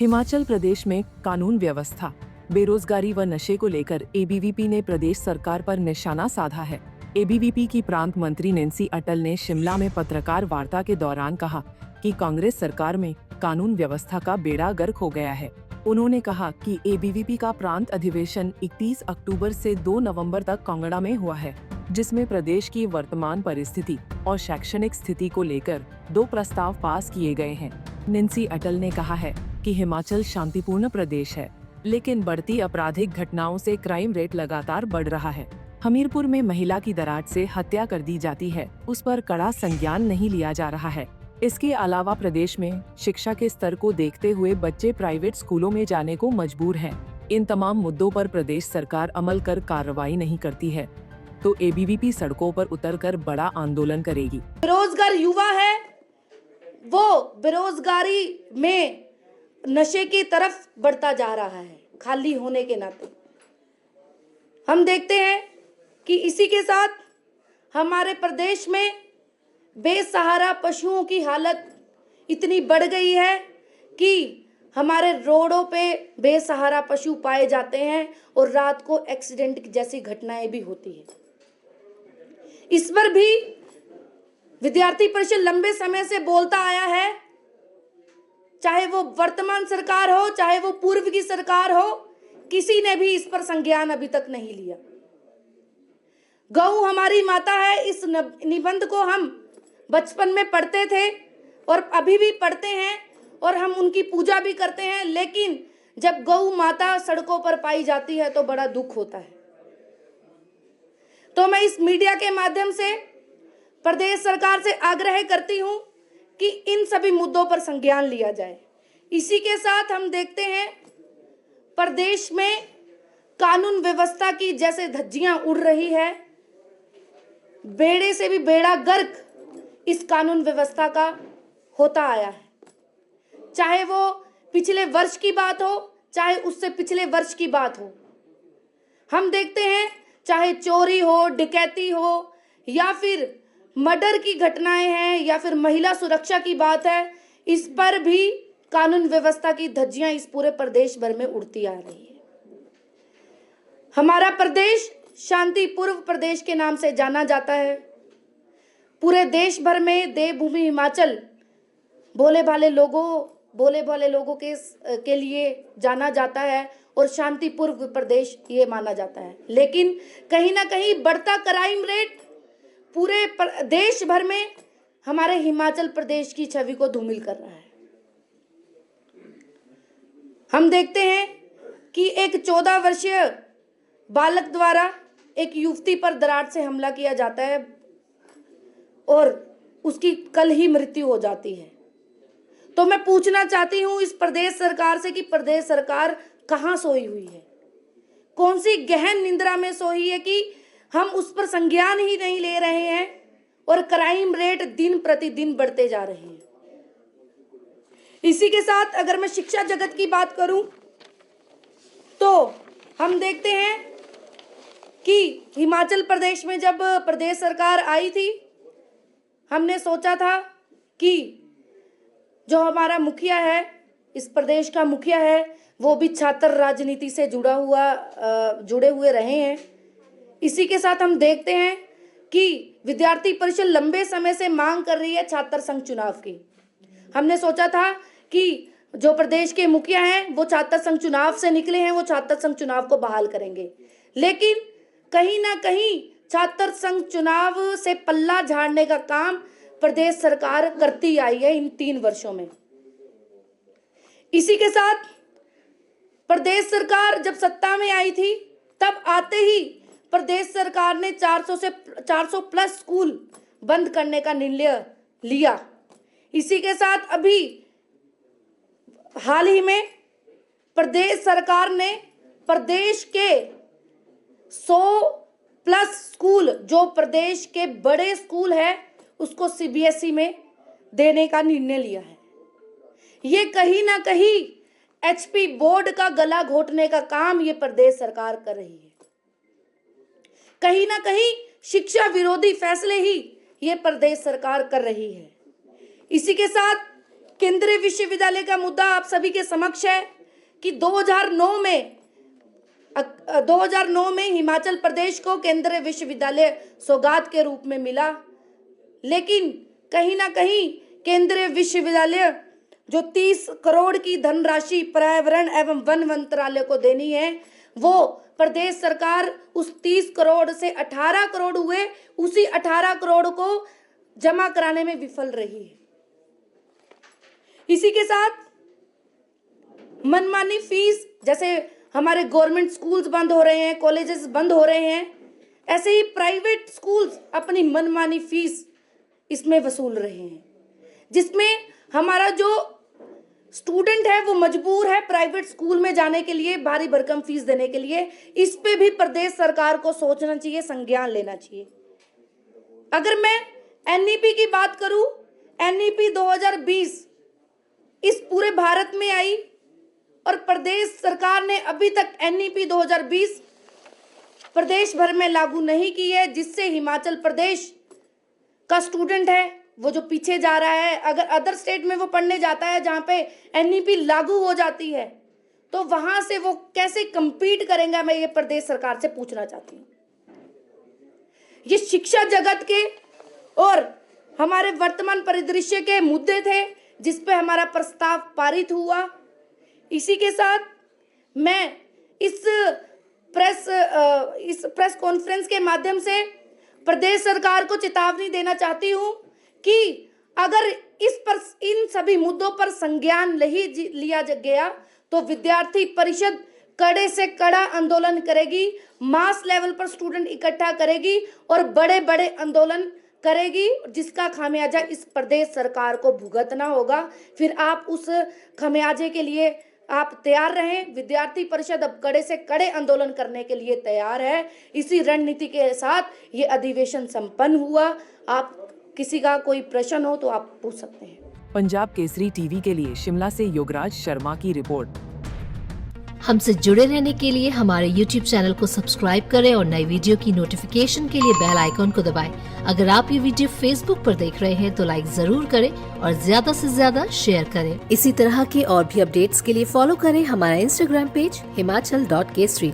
हिमाचल प्रदेश में कानून व्यवस्था, बेरोजगारी व नशे को लेकर एबीवीपी ने प्रदेश सरकार पर निशाना साधा है। एबीवीपी की प्रांत मंत्री नैन्सी अटल ने शिमला में पत्रकार वार्ता के दौरान कहा कि कांग्रेस सरकार में कानून व्यवस्था का बेड़ा गर्क हो गया है। उन्होंने कहा कि एबीवीपी का प्रांत अधिवेशन 31 अक्टूबर से 2 नवंबर तक कांगड़ा में हुआ है, जिसमें प्रदेश की वर्तमान परिस्थिति और शैक्षणिक स्थिति को लेकर 2 प्रस्ताव पास किए गए हैं। नैन्सी अटल ने कहा है कि हिमाचल शांतिपूर्ण प्रदेश है, लेकिन बढ़ती आपराधिक घटनाओं से क्राइम रेट लगातार बढ़ रहा है। हमीरपुर में महिला की दराज से हत्या कर दी जाती है, उस पर कड़ा संज्ञान नहीं लिया जा रहा है। इसके अलावा प्रदेश में शिक्षा के स्तर को देखते हुए बच्चे प्राइवेट स्कूलों में जाने को मजबूर हैं। इन तमाम मुद्दों पर प्रदेश सरकार अमल कर कार्रवाई नहीं करती है तो एबीवीपी सड़कों पर उतरकर बड़ा आंदोलन करेगी। बेरोजगार युवा है, वो बेरोजगारी में नशे की तरफ बढ़ता जा रहा है, खाली होने के नाते। हम देखते हैं कि इसी के साथ हमारे प्रदेश में बेसहारा पशुओं की हालत इतनी बढ़ गई है कि हमारे रोडों पे बेसहारा पशु पाए जाते हैं और रात को एक्सीडेंट जैसी घटनाएं भी होती है। इस पर भी विद्यार्थी परिषद लंबे समय से बोलता आया है, चाहे वो वर्तमान सरकार हो चाहे वो पूर्व की सरकार हो, किसी ने भी इस पर संज्ञान अभी तक नहीं लिया। गौ हमारी माता है, इस निबंध को हम बचपन में पढ़ते थे और अभी भी पढ़ते हैं और हम उनकी पूजा भी करते हैं, लेकिन जब गौ माता सड़कों पर पाई जाती है तो बड़ा दुख होता है। तो मैं इस मीडिया के माध्यम से प्रदेश सरकार से आग्रह करती हूं कि इन सभी मुद्दों पर संज्ञान लिया जाए। इसी के साथ हम देखते हैं प्रदेश में कानून व्यवस्था की जैसे धज्जियां उड़ रही है, बेड़े से भी बेड़ा गर्क इस कानून व्यवस्था का होता आया है। चाहे वो पिछले वर्ष की बात हो चाहे उससे पिछले वर्ष की बात हो, हम देखते हैं चाहे चोरी हो, डकैती हो या फिर मर्डर की घटनाएं हैं या फिर महिला सुरक्षा की बात है, इस पर भी कानून व्यवस्था की धज्जियां इस पूरे प्रदेश भर में उड़ती आ रही है। हमारा प्रदेश शांतिपूर्व प्रदेश के नाम से जाना जाता है। पूरे देश भर में देवभूमि हिमाचल भोले भाले लोगों के लिए जाना जाता है और शांतिपूर्व प्रदेश ये माना जाता है। लेकिन कहीं ना कहीं बढ़ता क्राइम रेट पूरे देश भर में हमारे हिमाचल प्रदेश की छवि को धूमिल कर रहा है। हम देखते हैं कि एक 14 वर्षीय बालक द्वारा एक युवती पर दरार से हमला किया जाता है और उसकी कल ही मृत्यु हो जाती है। तो मैं पूछना चाहती हूं इस प्रदेश सरकार से कि प्रदेश सरकार कहां सोई हुई है, कौन सी गहन निंद्रा में सोई है कि हम उस पर संज्ञान ही नहीं ले रहे हैं और क्राइम रेट दिन प्रतिदिन बढ़ते जा रहे हैं। इसी के साथ अगर मैं शिक्षा जगत की बात करूं तो हम देखते हैं कि हिमाचल प्रदेश में जब प्रदेश सरकार आई थी, हमने सोचा था कि जो हमारा मुखिया है, इस प्रदेश का मुखिया है, वो भी छात्र राजनीति से जुड़े हुए रहे हैं। इसी के साथ हम देखते हैं कि विद्यार्थी परिषद लंबे समय से मांग कर रही है छात्र संघ चुनाव की। हमने सोचा था कि जो प्रदेश के मुखिया हैं वो छात्र संघ चुनाव से निकले हैं, वो छात्र संघ चुनाव को बहाल करेंगे, लेकिन कहीं ना कहीं छात्र संघ चुनाव से पल्ला झाड़ने का काम प्रदेश सरकार करती आई है इन 3 वर्षों में। इसी के साथ प्रदेश सरकार जब सत्ता में आई थी तब आते ही प्रदेश सरकार ने 400 प्लस स्कूल बंद करने का निर्णय लिया। इसी के साथ अभी हाल ही में प्रदेश सरकार ने प्रदेश के 100 प्लस स्कूल, जो प्रदेश के बड़े स्कूल है, उसको सीबीएसई में देने का निर्णय लिया है। ये कहीं ना कहीं एचपी बोर्ड का गला घोटने का काम ये प्रदेश सरकार कर रही है। कहीं ना कहीं शिक्षा विरोधी फैसले ही ये प्रदेश सरकार कर रही है। इसी के साथ केंद्रीय विश्वविद्यालय का मुद्दा आप सभी के समक्ष है कि 2009 में हिमाचल प्रदेश को केंद्रीय विश्वविद्यालय सौगात के रूप में मिला, लेकिन कहीं ना कहीं केंद्रीय विश्वविद्यालय जो 30 करोड़ की धनराशि पर्यावरण एवं वन मंत्रालय को देनी है, वो प्रदेश सरकार उस 30 करोड़ से 18 करोड़ हुए, उसी 18 करोड़ को जमा कराने में विफल रही है। इसी के साथ मनमानी फीस, जैसे हमारे गवर्नमेंट स्कूल्स बंद हो रहे हैं, कॉलेजेस बंद हो रहे हैं, ऐसे ही प्राइवेट स्कूल्स अपनी मनमानी फीस इसमें वसूल रहे हैं, जिसमें हमारा जो स्टूडेंट है वो मजबूर है प्राइवेट स्कूल में जाने के लिए, भारी भरकम फीस देने के लिए। इस पे भी प्रदेश सरकार को सोचना चाहिए, संज्ञान लेना चाहिए। अगर मैं एनईपी की बात करूं, एनईपी 2020 इस पूरे भारत में आई और प्रदेश सरकार ने अभी तक एनईपी 2020 प्रदेश भर में लागू नहीं की है, जिससे हिमाचल प्रदेश का स्टूडेंट है वो जो पीछे जा रहा है। अगर अदर स्टेट में वो पढ़ने जाता है जहाँ पे एनईपी लागू हो जाती है, तो वहां से वो कैसे compete करेंगे, मैं ये प्रदेश सरकार से पूछना चाहती हूँ। ये शिक्षा जगत के और हमारे वर्तमान परिदृश्य के मुद्दे थे जिस पे हमारा प्रस्ताव पारित हुआ। इसी के साथ मैं इस प्रेस कॉन्फ्रेंस के माध्यम से प्रदेश सरकार को चेतावनी देना चाहती हूँ कि अगर इन सभी मुद्दों पर संज्ञान नहीं लिया गया तो विद्यार्थी परिषद कड़े से कड़ा आंदोलन करेगी, मास लेवल पर स्टूडेंट इकट्ठा करेगी और बड़े बड़े आंदोलन करेगी, जिसका खामियाजा इस प्रदेश सरकार को भुगतना होगा। फिर आप उस खामियाजे के लिए आप तैयार रहें। विद्यार्थी परिषद अब कड़े से कड़े आंदोलन करने के लिए तैयार है। इसी रणनीति के साथ ये अधिवेशन संपन्न हुआ। आप किसी का कोई प्रश्न हो तो आप पूछ सकते हैं। पंजाब केसरी टीवी के लिए शिमला से योगराज शर्मा की रिपोर्ट। हमसे जुड़े रहने के लिए हमारे YouTube चैनल को सब्सक्राइब करें और नई वीडियो की नोटिफिकेशन के लिए बेल आइकॉन को दबाएं। अगर आप ये वीडियो Facebook पर देख रहे हैं तो लाइक जरूर करें और ज्यादा से ज्यादा शेयर करें। इसी तरह के और भी अपडेट्स के लिए फॉलो करें हमारा Instagram पेज himachal.kesri।